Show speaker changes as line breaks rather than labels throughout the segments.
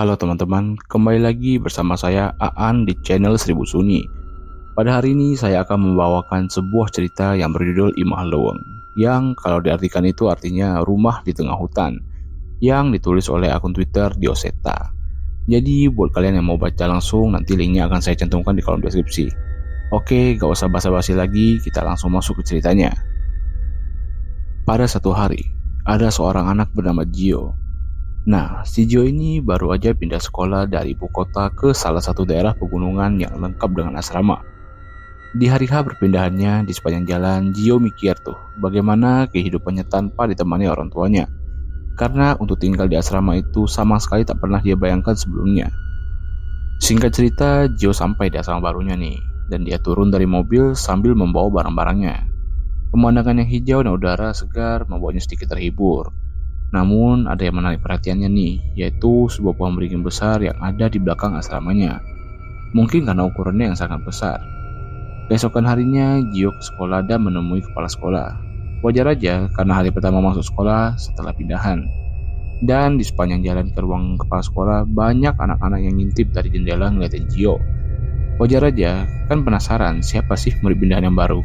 Halo teman-teman, kembali lagi bersama saya Aan di channel Seribu Sunyi. Pada hari ini saya akan membawakan sebuah cerita yang berjudul Imah Leweng, yang kalau diartikan itu artinya rumah di tengah hutan, yang ditulis oleh akun Twitter Dioseta. Jadi buat kalian yang mau baca langsung, nanti linknya akan saya cantumkan di kolom deskripsi. Oke, gak usah basa-basi lagi, kita langsung masuk ke ceritanya. Pada satu hari, ada seorang anak bernama Gio. Nah, si Gio ini baru aja pindah sekolah dari ibu kota ke salah satu daerah pegunungan yang lengkap dengan asrama. Di hari H berpindahannya, di sepanjang jalan, Gio mikir tuh bagaimana kehidupannya tanpa ditemani orang tuanya. Karena untuk tinggal di asrama itu sama sekali tak pernah dia bayangkan sebelumnya. Singkat cerita, Gio sampai di asrama barunya nih, dan dia turun dari mobil sambil membawa barang-barangnya. Pemandangan yang hijau dan udara segar membuatnya sedikit terhibur. Namun ada yang menarik perhatiannya nih, yaitu sebuah pohon beringin besar yang ada di belakang asramanya. Mungkin karena ukurannya yang sangat besar. Keesokan harinya, Gio ke sekolah dan menemui kepala sekolah. Wajar aja karena hari pertama masuk sekolah setelah pindahan. Dan di sepanjang jalan ke ruang kepala sekolah, banyak anak-anak yang ngintip dari jendela ngeliatin Gio. Wajar aja, kan penasaran siapa sih murid pindahan yang baru.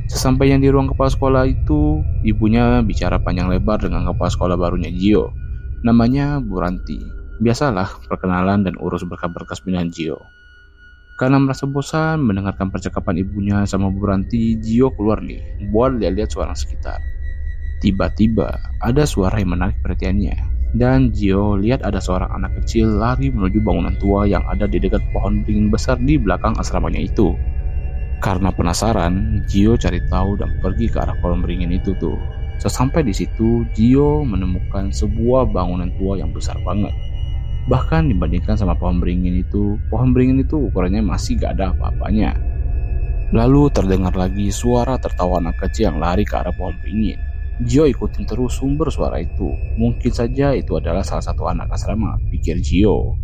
Sesampainya di ruang kepala sekolah itu, ibunya bicara panjang lebar dengan kepala sekolah barunya Gio. Namanya Bu Ranti. Biasalah perkenalan dan urus berkas-berkas pindahan Gio. Karena merasa bosan mendengarkan percakapan ibunya sama Bu Ranti, Gio keluar nih buat lihat-lihat suara sekitar. Tiba-tiba ada suara yang menarik perhatiannya, dan Gio lihat ada seorang anak kecil lari menuju bangunan tua yang ada di dekat pohon beringin besar di belakang asramanya itu. Karena penasaran, Gio cari tahu dan pergi ke arah kolom beringin itu tuh. Sesampai di situ, Gio menemukan sebuah bangunan tua yang besar banget. Bahkan dibandingkan sama pohon beringin itu ukurannya masih gak ada apa-apanya. Lalu terdengar lagi suara tertawa anak kecil yang lari ke arah pohon beringin. Gio ikutin terus sumber suara itu. Mungkin saja itu adalah salah satu anak asrama, pikir Gio.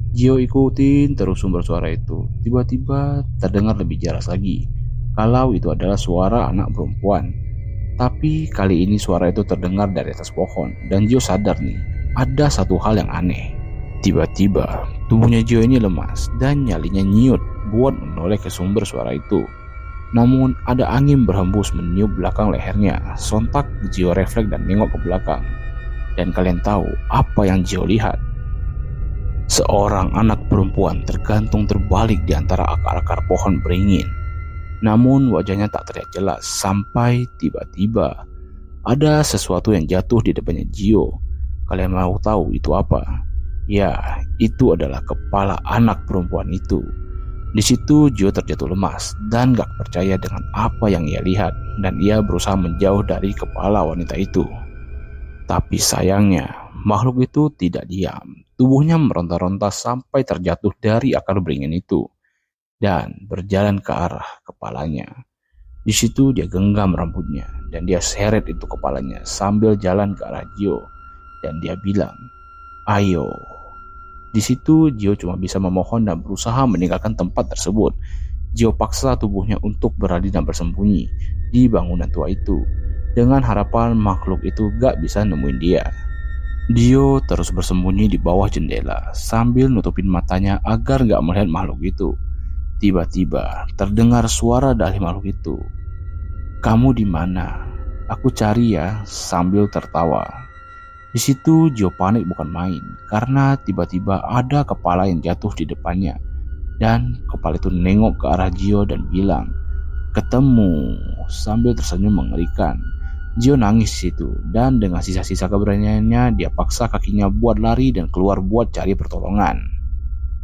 Gio ikutin terus sumber suara itu. Tiba-tiba terdengar lebih jelas lagi kalau itu adalah suara anak perempuan. Tapi kali ini suara itu terdengar dari atas pohon. Dan Gio sadar nih, ada satu hal yang aneh. Tiba-tiba tubuhnya Gio ini lemas dan nyalinya nyiut buat menoleh ke sumber suara itu. Namun ada angin berhembus meniup belakang lehernya. Sontak Gio refleks dan nengok ke belakang. Dan kalian tahu apa yang Gio lihat? Seorang anak perempuan tergantung terbalik di antara akar-akar pohon beringin. Namun wajahnya tak terlihat jelas sampai tiba-tiba ada sesuatu yang jatuh di depannya Gio. Kalian mau tahu itu apa? Ya, itu adalah kepala anak perempuan itu. Di situ Gio terjatuh lemas dan gak percaya dengan apa yang ia lihat, dan ia berusaha menjauh dari kepala wanita itu. Tapi sayangnya, makhluk itu tidak diam. Tubuhnya meronta-ronta sampai terjatuh dari akar beringin itu dan berjalan ke arah kepalanya. Di situ dia genggam rambutnya dan dia seret itu kepalanya sambil jalan ke arah Gio, dan dia bilang, "Ayo." Di situ Gio cuma bisa memohon dan berusaha meninggalkan tempat tersebut. Gio paksa tubuhnya untuk berlari dan bersembunyi di bangunan tua itu dengan harapan makhluk itu gak bisa nemuin dia. Gio terus bersembunyi di bawah jendela sambil nutupin matanya agar gak melihat makhluk itu. Tiba-tiba terdengar suara dari makhluk itu. "Kamu di mana? Aku cari ya," sambil tertawa. Di situ Gio panik bukan main karena tiba-tiba ada kepala yang jatuh di depannya, dan kepala itu nengok ke arah Gio dan bilang, "Ketemu," sambil tersenyum mengerikan. Gio nangis di situ, dan dengan sisa-sisa keberaniannya dia paksa kakinya buat lari dan keluar buat cari pertolongan.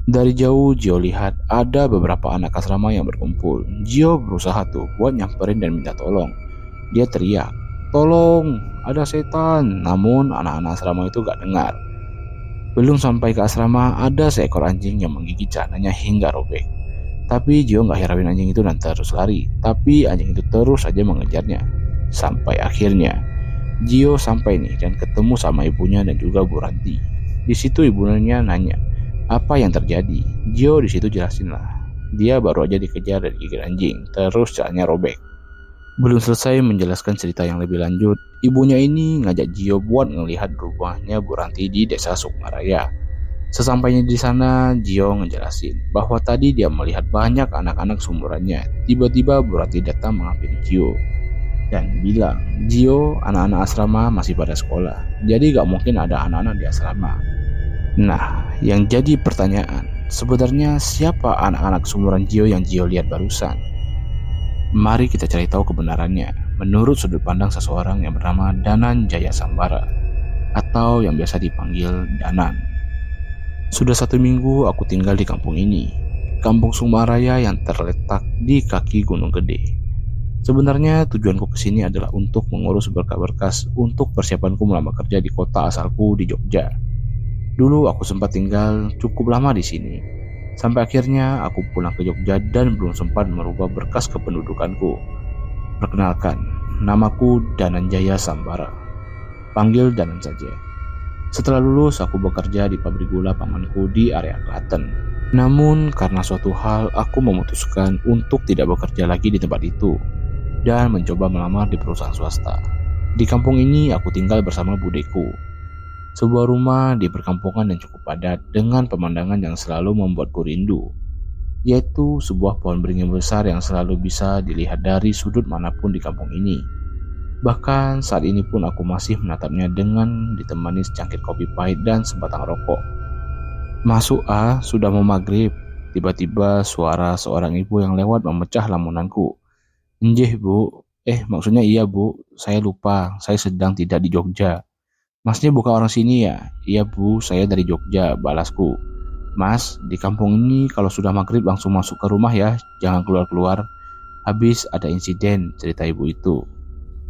Dari jauh Gio lihat ada beberapa anak asrama yang berkumpul. Gio berusaha tuh buat nyamperin dan minta tolong. Dia teriak, "Tolong, ada setan!" Namun anak-anak asrama itu gak dengar. Belum sampai ke asrama, ada seekor anjing yang menggigit celananya hingga robek. Tapi Gio gak hirauin anjing itu dan terus lari. Tapi anjing itu terus saja mengejarnya. Sampai akhirnya Gio sampai nih dan ketemu sama ibunya dan juga Bu Ranti. Di situ ibunya nanya, "Apa yang terjadi?" Gio di situ jelasin lah. Dia baru aja dikejar dan digigit anjing, terus jalannya robek. Belum selesai menjelaskan cerita yang lebih lanjut, ibunya ini ngajak Gio buat ngelihat rumahnya Bu Ranti di desa Sukmaraya. Sesampainya di sana, Gio ngejelasin bahwa tadi dia melihat banyak anak-anak seumurannya. Tiba-tiba Bu Ratih datang menghampiri Gio dan bilang, Gio, anak-anak asrama masih pada sekolah, jadi gak mungkin ada anak-anak di asrama. Nah, yang jadi pertanyaan, sebenarnya siapa anak-anak seumuran Gio yang Gio lihat barusan? Mari kita cari tahu kebenarannya menurut sudut pandang seseorang yang bernama Danan Jaya Sambara, atau yang biasa dipanggil Danan. Sudah 1 minggu aku tinggal di kampung ini, Kampung Sumaraya yang terletak di kaki Gunung Gede. Sebenarnya tujuanku ke sini adalah untuk mengurus berkas-berkas untuk persiapanku melamar kerja di kota asalku di Jogja. Dulu aku sempat tinggal cukup lama di sini, sampai akhirnya aku pulang ke Jogja dan belum sempat merubah berkas kependudukanku. Perkenalkan, namaku Danan Jaya Sambara. Panggil Danan saja. Setelah lulus, aku bekerja di pabrik gula pamanku di area Klaten. Namun, karena suatu hal, aku memutuskan untuk tidak bekerja lagi di tempat itu dan mencoba melamar di perusahaan swasta. Di kampung ini, aku tinggal bersama budeku. Sebuah rumah di perkampungan yang cukup padat dengan pemandangan yang selalu membuatku rindu, yaitu sebuah pohon beringin besar yang selalu bisa dilihat dari sudut manapun di kampung ini. Bahkan saat ini pun aku masih menatapnya dengan ditemani secangkir kopi pahit dan sebatang rokok. Masuk sudah mau maghrib. Tiba-tiba suara seorang ibu yang lewat memecah lamunanku. Njih bu, maksudnya iya bu, saya lupa, saya sedang tidak di Jogja. Masnya bukan orang sini ya? Iya bu, saya dari Jogja, balasku. Mas, di kampung ini kalau sudah maghrib langsung masuk ke rumah ya, jangan keluar-keluar. Habis ada insiden, cerita ibu itu.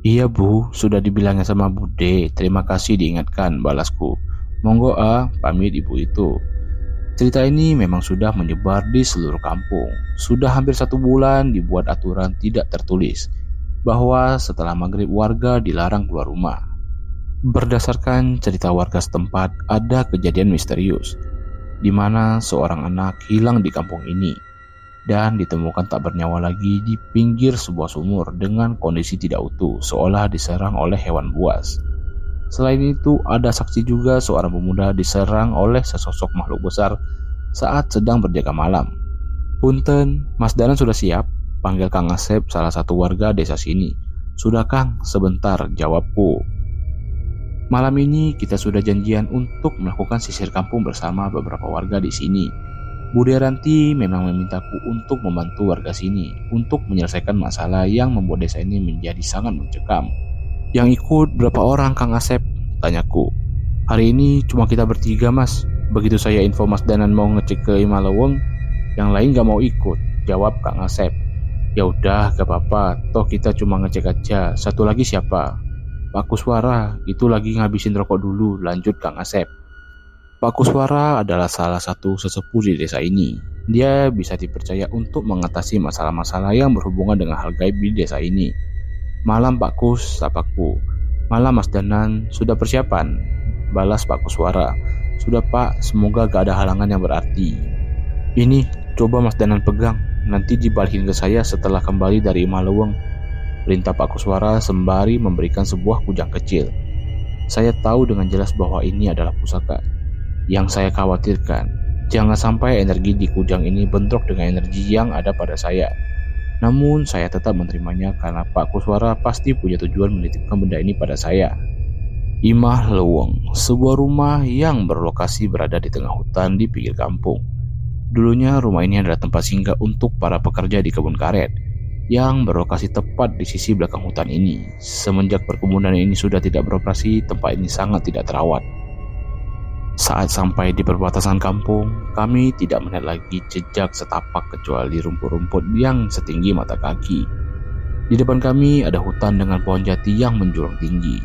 Iya bu, sudah dibilangnya sama Bude, terima kasih diingatkan, balasku. Monggo pamit ibu itu. Cerita ini memang sudah menyebar di seluruh kampung. Sudah hampir 1 bulan dibuat aturan tidak tertulis, bahwa setelah maghrib warga dilarang keluar rumah. Berdasarkan cerita warga setempat, ada kejadian misterius, di mana seorang anak hilang di kampung ini dan ditemukan tak bernyawa lagi di pinggir sebuah sumur dengan kondisi tidak utuh, seolah diserang oleh hewan buas. Selain itu, ada saksi juga seorang pemuda diserang oleh sesosok makhluk besar saat sedang berjaga malam. Punten, Mas Danan sudah siap? Panggil Kang Asep, salah satu warga desa sini. Sudah Kang, sebentar, jawabku. Malam ini kita sudah janjian untuk melakukan sisir kampung bersama beberapa warga di sini. Bude Ranti memang memintaku untuk membantu warga sini untuk menyelesaikan masalah yang membuat desa ini menjadi sangat mencekam. Yang ikut berapa orang Kang Asep? Tanyaku. Hari ini cuma kita bertiga mas. Begitu saya info Mas Danan mau ngecek ke Imalaweng, yang lain gak mau ikut, jawab Kang Asep. Ya udah gak apa-apa, toh kita cuma ngecek aja. Satu lagi siapa? Pak Kuswara, itu lagi ngabisin rokok dulu, lanjut Kang Asep. Pak Kuswara adalah salah satu sesepuh di desa ini. Dia bisa dipercaya untuk mengatasi masalah-masalah yang berhubungan dengan hal gaib di desa ini. Malam Pak Kus, sapaku. Malam Mas Danan, sudah persiapan? Balas Pak Kuswara. Sudah Pak, semoga gak ada halangan yang berarti. Ini, coba Mas Danan pegang, nanti dibalikin ke saya setelah kembali dari Imalaweng, perintah Pak Kuswara sembari memberikan sebuah kujang kecil. Saya tahu dengan jelas bahwa ini adalah pusaka. Yang saya khawatirkan, jangan sampai energi di kujang ini bentrok dengan energi yang ada pada saya. Namun saya tetap menerimanya karena Pak Kuswara pasti punya tujuan menitipkan benda ini pada saya. Imah Leweng, sebuah rumah yang berlokasi berada di tengah hutan di pinggir kampung. Dulunya rumah ini adalah tempat singgah untuk para pekerja di kebun karet yang berlokasi tepat di sisi belakang hutan ini. Semenjak perkebunan ini sudah tidak beroperasi, tempat ini sangat tidak terawat. Saat sampai di perbatasan kampung, kami tidak melihat lagi jejak setapak kecuali rumput-rumput yang setinggi mata kaki. Di depan kami ada hutan dengan pohon jati yang menjulang tinggi.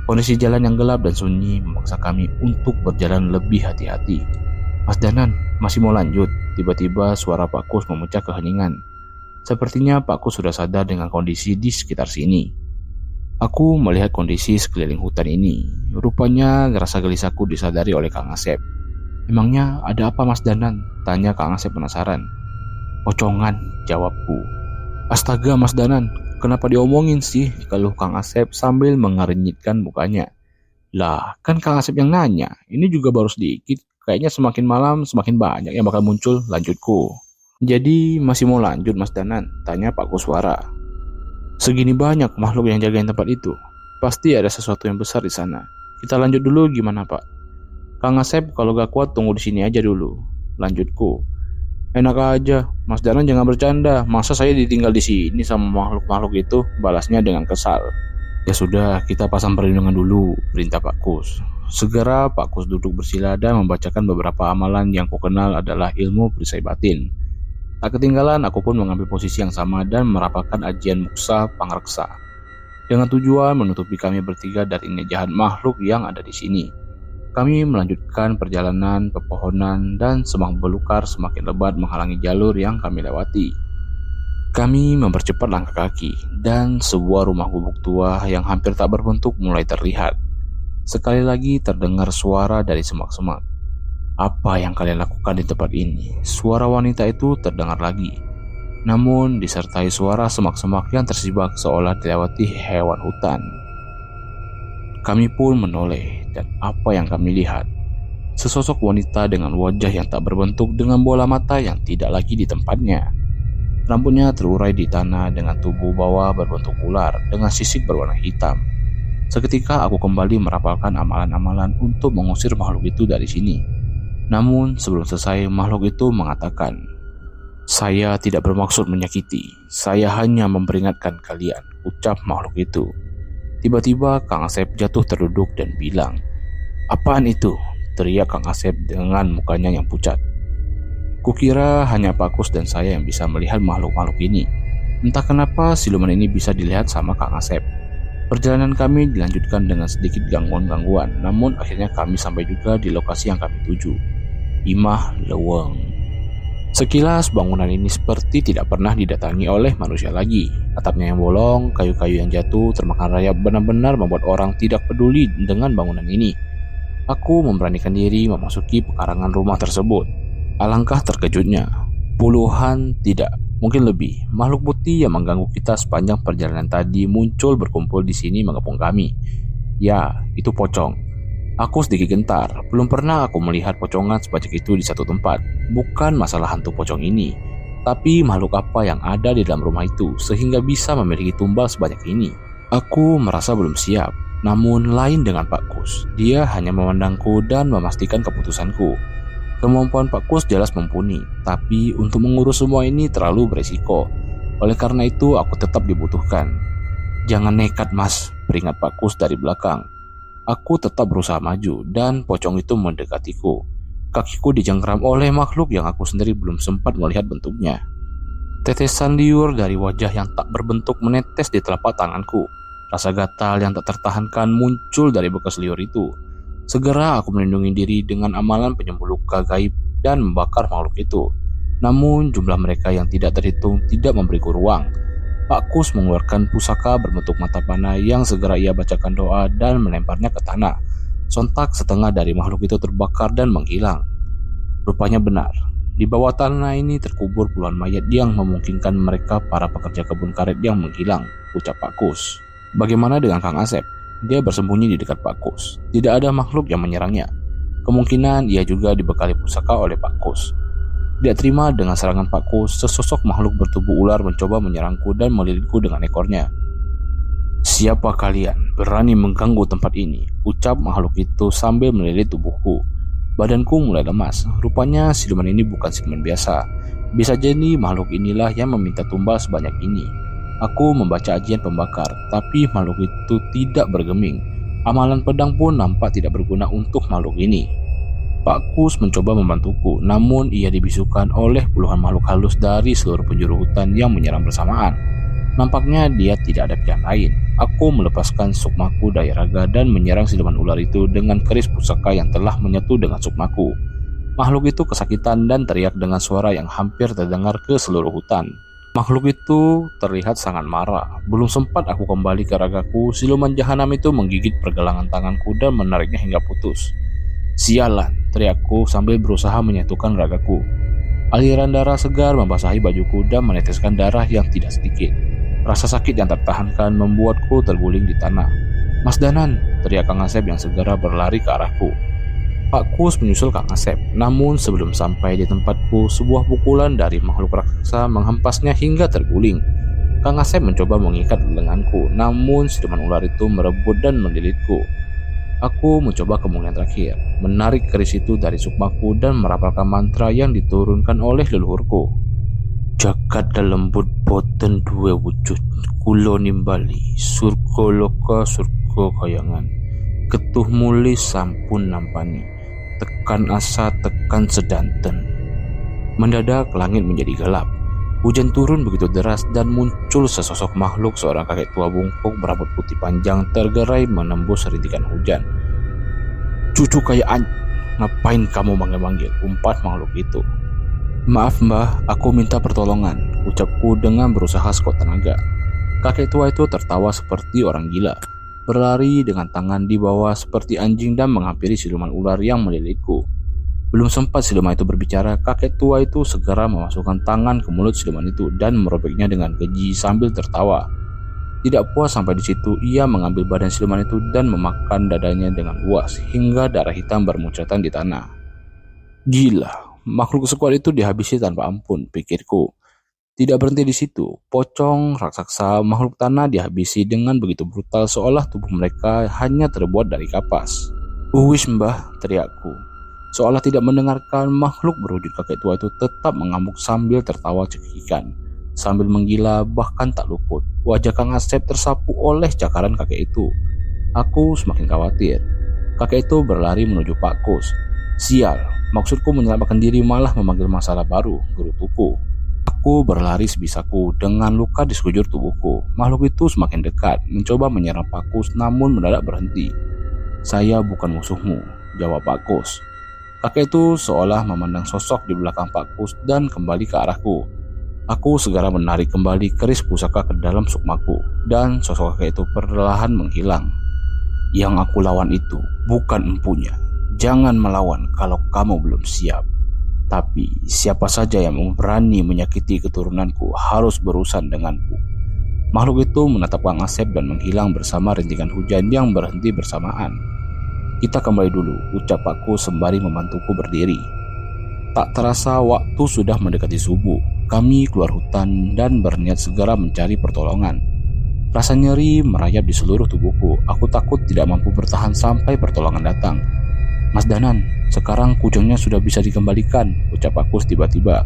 Kondisi jalan yang gelap dan sunyi memaksa kami untuk berjalan lebih hati-hati. Mas Danan, masih mau lanjut? Tiba-tiba suara Pak Kus memecah keheningan. Sepertinya Pak Kus sudah sadar dengan kondisi di sekitar sini. Aku melihat kondisi sekeliling hutan ini. Rupanya rasa gelisahku disadari oleh Kang Asep. Emangnya ada apa Mas Danan? Tanya Kang Asep penasaran. Pocongan, jawabku. Astaga Mas Danan, kenapa diomongin sih? Keluh Kang Asep sambil mengernyitkan mukanya. Lah, kan Kang Asep yang nanya. Ini juga baru sedikit. Kayaknya semakin malam semakin banyak yang bakal muncul, lanjutku. Jadi masih mau lanjut Mas Danan? Tanya Pak Kuswara. Segini banyak makhluk yang jagain tempat itu. Pasti ada sesuatu yang besar di sana. Kita lanjut dulu gimana Pak? Kang Asep kalau gak kuat tunggu di sini aja dulu, lanjutku. Enak aja, Mas Danan jangan bercanda. Masa saya ditinggal di sini sama makhluk-makhluk itu? Balasnya dengan kesal. Ya sudah, kita pasang perlindungan dulu, perintah Pak Kus. Segera Pak Kus duduk bersila dan membacakan beberapa amalan yang kukenal adalah ilmu perisai batin. Tak ketinggalan, aku pun mengambil posisi yang sama dan merapalkan ajian muksa pangreksa. Dengan tujuan menutupi kami bertiga dari jahat makhluk yang ada di sini. Kami melanjutkan perjalanan pepohonan dan semak belukar semakin lebat menghalangi jalur yang kami lewati. Kami mempercepat langkah kaki dan sebuah rumah gubuk tua yang hampir tak berbentuk mulai terlihat. Sekali lagi terdengar suara dari semak-semak. Apa yang kalian lakukan di tempat ini? Suara wanita itu terdengar lagi. Namun disertai suara semak-semak yang tersibak seolah dilewati hewan hutan. Kami pun menoleh dan apa yang kami lihat? Sesosok wanita dengan wajah yang tak berbentuk dengan bola mata yang tidak lagi di tempatnya. Rambutnya terurai di tanah dengan tubuh bawah berbentuk ular dengan sisik berwarna hitam. Seketika aku kembali merapalkan amalan-amalan untuk mengusir makhluk itu dari sini. Namun sebelum selesai makhluk itu mengatakan, "Saya tidak bermaksud menyakiti, saya hanya memperingatkan kalian," ucap makhluk itu. Tiba-tiba Kang Asep jatuh terduduk dan bilang, "Apaan itu?" teriak Kang Asep dengan mukanya yang pucat. Kukira hanya Pak Kus dan saya yang bisa melihat makhluk-makhluk ini. Entah kenapa siluman ini bisa dilihat sama Kang Asep. Perjalanan kami dilanjutkan dengan sedikit gangguan-gangguan, namun akhirnya kami sampai juga di lokasi yang kami tuju, Imah Leweng. Sekilas bangunan ini seperti tidak pernah didatangi oleh manusia lagi. Atapnya yang bolong, kayu-kayu yang jatuh termakan rayap benar-benar membuat orang tidak peduli dengan bangunan ini. Aku memberanikan diri memasuki pekarangan rumah tersebut. Alangkah terkejutnya, puluhan, tidak, mungkin lebih, makhluk putih yang mengganggu kita sepanjang perjalanan tadi muncul berkumpul di sini mengepung kami. Ya, itu pocong. Aku sedikit gentar, belum pernah aku melihat pocongan sebanyak itu di satu tempat. Bukan masalah hantu pocong ini, tapi makhluk apa yang ada di dalam rumah itu sehingga bisa memiliki tumbal sebanyak ini. Aku merasa belum siap, namun lain dengan Pak Kus. Dia hanya memandangku dan memastikan keputusanku. Kemampuan Pak Kus jelas mumpuni, tapi untuk mengurus semua ini terlalu beresiko. Oleh karena itu aku tetap dibutuhkan. "Jangan nekat Mas," peringat Pak Kus dari belakang. Aku tetap berusaha maju dan pocong itu mendekatiku. Kakiku dijengkram oleh makhluk yang aku sendiri belum sempat melihat bentuknya. Tetesan liur dari wajah yang tak berbentuk menetes di telapak tanganku. Rasa gatal yang tak tertahankan muncul dari bekas liur itu. Segera aku melindungi diri dengan amalan penyembuh luka gaib dan membakar makhluk itu. Namun jumlah mereka yang tidak terhitung tidak memberiku ruang. Pak Kus mengeluarkan pusaka berbentuk mata panah yang segera ia bacakan doa dan melemparnya ke tanah. Sontak setengah dari makhluk itu terbakar dan menghilang. Rupanya benar, di bawah tanah ini terkubur puluhan mayat yang memungkinkan mereka para pekerja kebun karet yang menghilang, ucap Pak Kus. Bagaimana dengan Kang Asep? Dia bersembunyi di dekat Pak Kus. Tidak ada makhluk yang menyerangnya. Kemungkinan ia juga dibekali pusaka oleh Pak Kus. Tidak terima dengan serangan Pak Kus, sesosok makhluk bertubuh ular mencoba menyerangku dan melilitku dengan ekornya. "Siapa kalian berani mengganggu tempat ini?" ucap makhluk itu sambil melilit tubuhku. Badanku mulai lemas. Rupanya siluman ini bukan siluman biasa. Bisa jadi makhluk inilah yang meminta tumbal sebanyak ini. Aku membaca ajian pembakar, tapi makhluk itu tidak bergeming. Amalan pedang pun nampak tidak berguna untuk makhluk ini. Pak Kus mencoba membantuku, namun ia dibisukan oleh puluhan makhluk halus dari seluruh penjuru hutan yang menyerang bersamaan. Nampaknya dia tidak ada pilihan lain. Aku melepaskan sukmaku dari raga dan menyerang siluman ular itu dengan keris pusaka yang telah menyatu dengan sukmaku. Makhluk itu kesakitan dan teriak dengan suara yang hampir terdengar ke seluruh hutan. Makhluk itu terlihat sangat marah. Belum sempat aku kembali ke ragaku, siluman jahanam itu menggigit pergelangan tanganku dan menariknya hingga putus. "Sialan!" teriakku sambil berusaha menyatukan ragaku. Aliran darah segar membasahi bajuku dan meneteskan darah yang tidak sedikit. Rasa sakit yang tertahankan membuatku terguling di tanah. "Mas Danan!" teriak Kang Asep yang segera berlari ke arahku. Pak Kus menyusul Kang Asep. Namun sebelum sampai di tempatku, sebuah pukulan dari makhluk raksasa menghempasnya hingga terguling. Kang Asep mencoba mengikat lenganku, namun siluman ular itu merebut dan melilitku. Aku mencoba kemungkinan terakhir, menarik keris itu dari sukmaku dan merapalkan mantra yang diturunkan oleh leluhurku. Jagat lembut boten duwe wujud, kula nimbali surga loka surga kayangan. Ketuh muli sampun nampani, tekan asa tekan sedanten. Mendadak langit menjadi gelap. Hujan turun begitu deras dan muncul sesosok makhluk seorang kakek tua bungkuk berambut putih panjang tergerai menembus rintikan hujan. Cucu kayak ngapain kamu manggil-manggil? Umpat makhluk itu. Maaf mbah, aku minta pertolongan, ucapku dengan berusaha sekuat tenaga. Kakek tua itu tertawa seperti orang gila, berlari dengan tangan di bawah seperti anjing dan menghampiri siluman ular yang melilitku. Belum sempat siluman itu berbicara, kakek tua itu segera memasukkan tangan ke mulut siluman itu dan merobeknya dengan keji sambil tertawa. Tidak puas sampai di situ, ia mengambil badan siluman itu dan memakan dadanya dengan luas hingga darah hitam bermuncratan di tanah. Gila, makhluk sekuat itu dihabisi tanpa ampun, pikirku. Tidak berhenti di situ, pocong, raksasa, makhluk tanah dihabisi dengan begitu brutal seolah tubuh mereka hanya terbuat dari kapas. Uwis mbah, teriakku. Seolah tidak mendengarkan, makhluk berwujud kakek tua itu tetap mengamuk sambil tertawa cekikikan. Sambil menggila bahkan tak luput, wajah Kang Asep tersapu oleh cakaran kakek itu. Aku semakin khawatir. Kakek itu berlari menuju Pak Kus. Sial, maksudku menyelamatkan diri malah memanggil masalah baru, gerutuku. Aku berlari sebisaku dengan luka di sekujur tubuhku. Makhluk itu semakin dekat, mencoba menyerang Pak Kus namun mendadak berhenti. Saya bukan musuhmu, jawab Pak Kus. Kakek itu seolah memandang sosok di belakang Pak Kus dan kembali ke arahku. Aku segera menarik kembali keris pusaka ke dalam sukmaku dan sosok kakek itu perlahan menghilang. Yang aku lawan itu bukan empunya. Jangan melawan kalau kamu belum siap. Tapi siapa saja yang berani menyakiti keturunanku harus berurusan denganku. Makhluk itu menatap Kang Asep dan menghilang bersama rintikan hujan yang berhenti bersamaan. Kita kembali dulu, ucap Pakku sembari membantuku berdiri. Tak terasa waktu sudah mendekati subuh. Kami keluar hutan dan berniat segera mencari pertolongan. Rasa nyeri merayap di seluruh tubuhku. Aku takut tidak mampu bertahan sampai pertolongan datang. Mas Danan, sekarang kujangnya sudah bisa dikembalikan, ucap Pakkus tiba-tiba.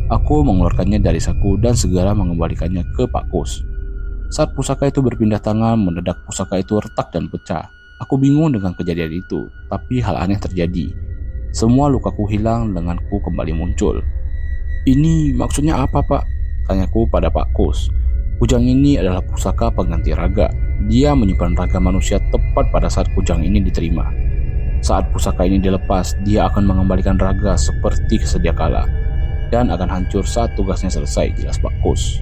Aku mengeluarkannya dari saku dan segera mengembalikannya ke Pakkus. Saat pusaka itu berpindah tangan, mendadak pusaka itu retak dan pecah. Aku bingung dengan kejadian itu, tapi hal aneh terjadi. Semua lukaku hilang, lenganku kembali muncul. Ini maksudnya apa, Pak? Tanyaku pada Pak Kus. Kujang ini adalah pusaka pengganti raga. Dia menyimpan raga manusia tepat pada saat kujang ini diterima. Saat pusaka ini dilepas, dia akan mengembalikan raga seperti sedia kala dan akan hancur saat tugasnya selesai, jelas Pak Kus.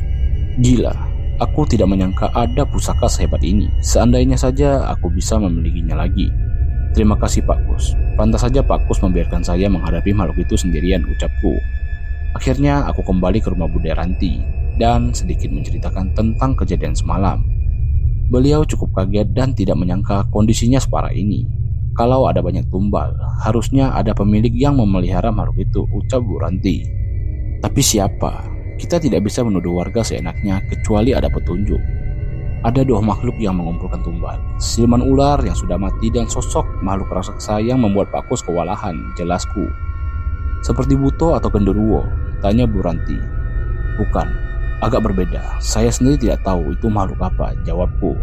Gila. Aku tidak menyangka ada pusaka sehebat ini. Seandainya saja aku bisa memilikinya lagi. Terima kasih Pak Kus. Pantas saja Pak Kus membiarkan saya menghadapi makhluk itu sendirian, ucapku. Akhirnya aku kembali ke rumah Bunda Ranti dan sedikit menceritakan tentang kejadian semalam. Beliau cukup kaget dan tidak menyangka kondisinya separah ini. Kalau ada banyak tumbal, harusnya ada pemilik yang memelihara makhluk itu, ucap Bu Ranti. Tapi siapa? Kita tidak bisa menuduh warga seenaknya kecuali ada petunjuk. Ada dua makhluk yang mengumpulkan tumbal. Siluman ular yang sudah mati dan sosok makhluk raksasa yang membuat Pak Kus kewalahan, jelasku. Seperti buto atau genderuwo? Tanya Bu Ranti. Bukan, agak berbeda. Saya sendiri tidak tahu itu makhluk apa, jawabku.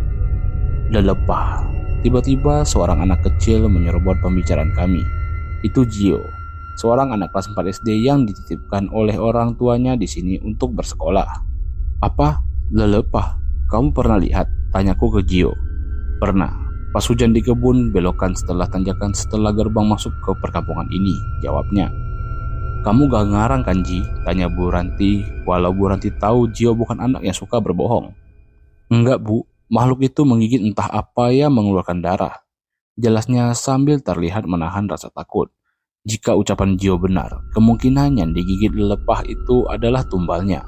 Lelepah. Tiba-tiba seorang anak kecil menyerobot pembicaraan kami. Itu Gio, seorang anak kelas 4 SD yang dititipkan oleh orang tuanya di sini untuk bersekolah. Apa? Lelepah? Kamu pernah lihat? Tanyaku ke Gio. Pernah. Pas hujan di kebun, belokan setelah tanjakan setelah gerbang masuk ke perkampungan ini, jawabnya. Kamu gak ngarang kan Ji? Tanya Bu Ranti, walau Bu Ranti tahu Gio bukan anak yang suka berbohong. Enggak Bu, makhluk itu menggigit entah apa yang mengeluarkan darah. Jelasnya sambil terlihat menahan rasa takut. Jika ucapan Gio benar, kemungkinan yang digigit lelepah itu adalah tumbalnya.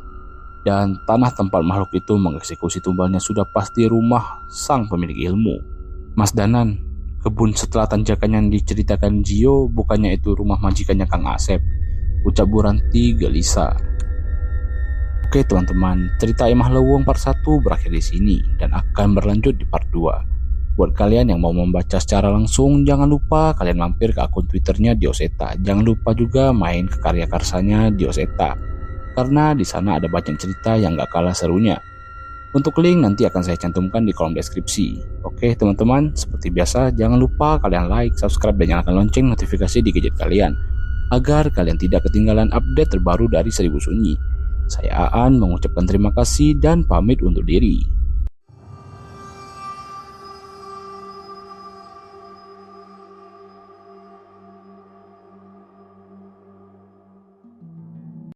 Dan tanah tempat makhluk itu mengeksekusi tumbalnya sudah pasti rumah sang pemilik ilmu. Mas Danan, Kebun setelah tanjakan yang diceritakan Gio bukannya itu rumah majikannya Kang Asep, ucap Bu Ranti gelisah. Oke teman-teman, cerita Imah Lewong part 1 berakhir di sini dan akan berlanjut di part 2. Buat kalian yang mau membaca secara langsung, jangan lupa kalian mampir ke akun Twitternya Dioseta. Jangan lupa juga main ke karya karsanya Dioseta, karena di sana ada banyak cerita yang gak kalah serunya. Untuk link nanti akan saya cantumkan di kolom deskripsi. Oke teman-teman, seperti biasa jangan lupa kalian like, subscribe, dan nyalakan lonceng notifikasi di gadget kalian, agar kalian tidak ketinggalan update terbaru dari Seribu Sunyi. Saya Aan mengucapkan terima kasih dan pamit undur diri.